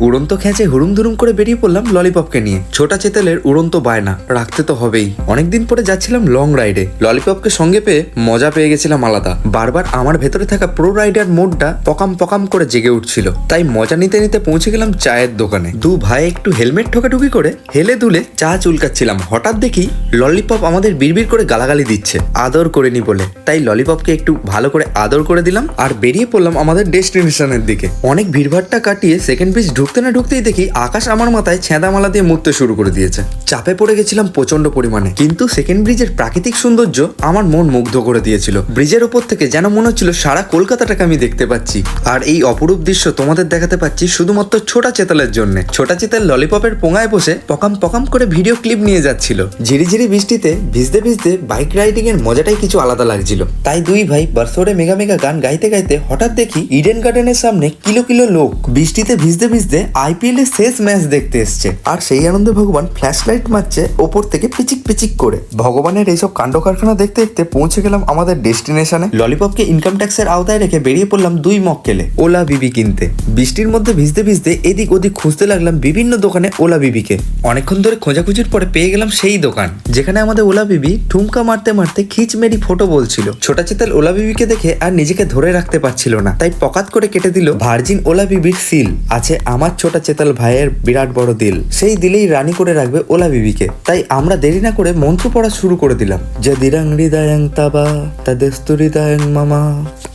উড়ন্ত খেঁচে হুড়ুম ধুরুম করে বেরিয়ে পড়লাম ললিপপকে নিয়ে। ছোটা চেতেলের উড়ন্ত বায়না রাখতে তো হবেই। অনেকদিন পরে যাচ্ছিলাম লং রাইডে, ললিপপকে সঙ্গে পেয়ে মজা পেয়ে গেছিলাম আলাদা। বারবার আমার ভেতরে থাকা প্রো রাইডার মোডটা পকাম পকাম করে জেগে উঠছিল, তাই মজা নিতে নিতে পৌঁছে গেলাম চায়ের দোকানে। দু ভাই একটু হেলমেট ঠোকাঠুকি করে হেলে দুলে চা চুলকাচ্ছিলাম। হঠাৎ দেখি ললিপপ আমাদের বিড়বিড় করে গালাগালি দিচ্ছে আদর করেনি বলে। তাই ললিপপকে একটু ভালো করে আদর করে দিলাম আর বেরিয়ে পড়লাম আমাদের ডেস্টিনেশনের দিকে। অনেক ভিড়ভাড়টা কাটিয়ে সেকেন্ড পিচ ঢুকতে না ঢুকতেই দেখি আকাশ আমার মাথায় ছেঁদামালা দিয়ে মুততে শুরু করে দিয়েছে। চাপে পড়ে গেছিলাম প্রচন্ড পরিমাণে, কিন্তু সেকেন্ড ব্রিজের প্রাকৃতিক সৌন্দর্য আমার মন মুগ্ধ করে দিয়েছিল। ব্রিজের উপর থেকে যেন মনে হচ্ছিল সারা কলকাতাটাকে আমি দেখতে পাচ্ছি। আর এই অপরূপ দৃশ্য তোমাদের দেখাতে পাচ্ছি শুধুমাত্র ছোটা চেতালের জন্য। ছোটা চেতাল ললিপপের পোঙায় বসে পকাম পকাম করে ভিডিও ক্লিপ নিয়ে যাচ্ছিল। ঝিরিঝিরি বৃষ্টিতে ভিজতে ভিজতে বাইক রাইডিং এর মজাটাই কিছু আলাদা লাগছিল। তাই দুই ভাই বার্থডে মেগা মেগা গান গাইতে গাইতে হঠাৎ দেখি ইডেন গার্ডেনের সামনে কিলো কিলো লোক বৃষ্টিতে ভিজতে ভিজতে আইপিএল এর শেষ ম্যাচ দেখতে এসছে। আর সেই আনন্দে ভগবান ফ্ল্যাশ লাইট মারছে ওপর থেকে পিচিক পিচিক করে। ভগবানের এইসব কাণ্ড কারখানা দেখতে দেখতে পৌঁছে গেলাম আমাদের ডেস্টিনেশনে। ললিপপকে ইনকাম ট্যাক্সের আওতায় রেখে বেরিয়ে পড়লাম দুই মক্কেলে ওলা বিবি কিনতে। বৃষ্টির মধ্যে ভিজতে ভিজতে এদিক ওদিক খুঁজতে লাগলাম বিভিন্ন দোকানে ওলা বিবিকে। অনেকক্ষণ ধরে খোঁজাখুঁজির পরে পেয়ে গেলাম সেই দোকান যেখানে আমাদের ওলা বিবি ঠুমকা মারতে মারতে খিচমেরি ফটো বলছিল। ছোটা চেতাল ওলা বিবিকে দেখে আর নিজেকে ধরে রাখতে পারছিল না, তাই পকাত করে কেটে দিল ভার্জিন ওলা বিবির সিল। আছে আমার ছোটা চেতাল ভাইয়ের বিরাট বড় দিল, সেই দিলেই রানী করে রাখবে ওলা বিবিকে। তাই আমরা দেরি না করে মন্ত্র পড়া শুরু করে দিলাম, যে দিরাং হৃদয়ং তাবা তাদেস্তু হৃদয়ং মামা।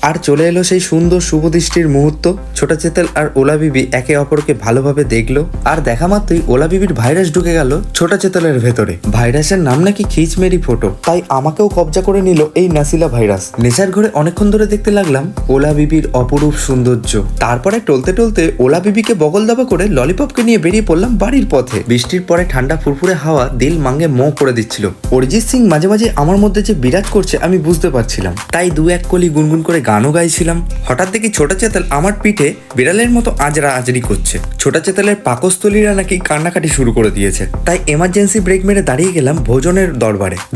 আর চলে এলো সেই সুন্দর শুভ দৃষ্টির মুহূর্ত। ছোটা চেতাল আর ওলা বিবি একে অপরকে ভালোভাবে দেখলো, আর দেখা মাত্রই ওলা বিবির ভাইরাস ঢুকে গেল ছোটা চেতালের ভেতরে। ভাইরাসের নাম নাকি খিচমেরি ফটো, তাই আমাকেও কবজা করে নিল এই নাসিলা ভাইরাস। নেশার ঘরে অনেকক্ষণ ধরে দেখতে লাগলাম ওলা বিবির অপরূপ সৌন্দর্য। তারপরে টলতে টলতে ওলা বিবিকে বগল দাবা করে ললিপপকে নিয়ে বেরিয়ে পড়লাম বাড়ির পথে। বৃষ্টির পরে ঠান্ডা ফুরফুরে হাওয়া দিল মাঙ্গে মো করে দিচ্ছিল। অরিজিৎ সিং মাঝে মাঝে আমার মধ্যে যে বিরাজ করছে আমি বুঝতে পারছিলাম, তাই দু এক কলি গুনগুন করে গানও গাইছিলাম। হঠাৎ দেখি ছোটা চেতাল আমার পিঠে বিড়ালের মতো আজরা আজরি করছে। ছোটা চেতালের পাকস্থলীরা নাকি কান্নাকাটি শুরু করে দিয়েছে, তাই এমার্জেন্সি ব্রেক মেরে দাঁড়িয়ে গেলাম ভোজনের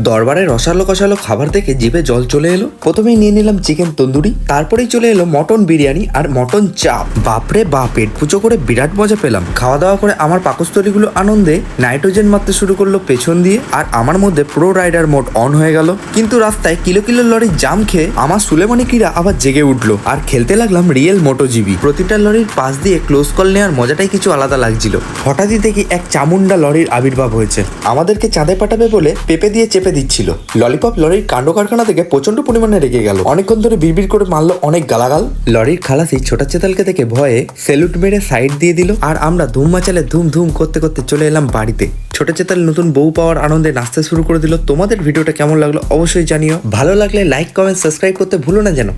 দরবারে রসালো কষালো খাবার দেখে জিভে জল চলে এলো। প্রথমেই নিয়ে নিলাম চিকেন তন্দুরি, তারপরেই চলে এলো মটন বিরিয়ানি আর মটন চাপ। বাপরে বাপ, পেট পুজো করে বিরাট মজা পেলাম। খাওয়া দাওয়া করে আমার পাকস্থলীগুলো আনন্দে নাইট্রোজেন মারতে শুরু করলো পেছন দিয়ে, আর আমার মধ্যে প্রো রাইডার মোড অন হয়ে গেল। কিন্তু রাস্তায় কিলো কিলো লরির জাম খেয়ে আমার সুলেমানিকিরা আবার জেগে উঠলো আর খেলতে লাগলাম রিয়েল মোটোজিবি। প্রতিটা লরির পাশ দিয়ে ক্লোজ কল নেওয়ার মজাটাই কিছু আলাদা লাগছিল। হঠাৎই দেখি এক চামুন্ডা লরির আবির্ভাব হয়েছে, আমাদেরকে চাঁদে পাঠাবে বলে পেপে দিয়ে চেপে দিচ্ছিল। ললিপপ লরির কাণ্ড কারখানা থেকে প্রচন্ড পরিমাণে রেগে গেল, অনেকক্ষণ ধরে বিড়বিড় করে মারলো অনেক গালাগাল। লরির খালাসি ছোটা চেতালকে দেখে ভয়ে সেলুট মেরে সাইড দিয়ে দিল, আর আমরা ধুম মাচালে ধুম ধুম করতে করতে চলে এলাম বাড়িতে। ছোটা চেতাল নতুন বউ পাওয়ার আনন্দে নাচতে শুরু করে দিল। তোমাদের ভিডিওটা কেমন লাগলো অবশ্যই জানিও। ভালো লাগলে লাইক কমেন্ট সাবস্ক্রাইব করতে ভুলো না যেন।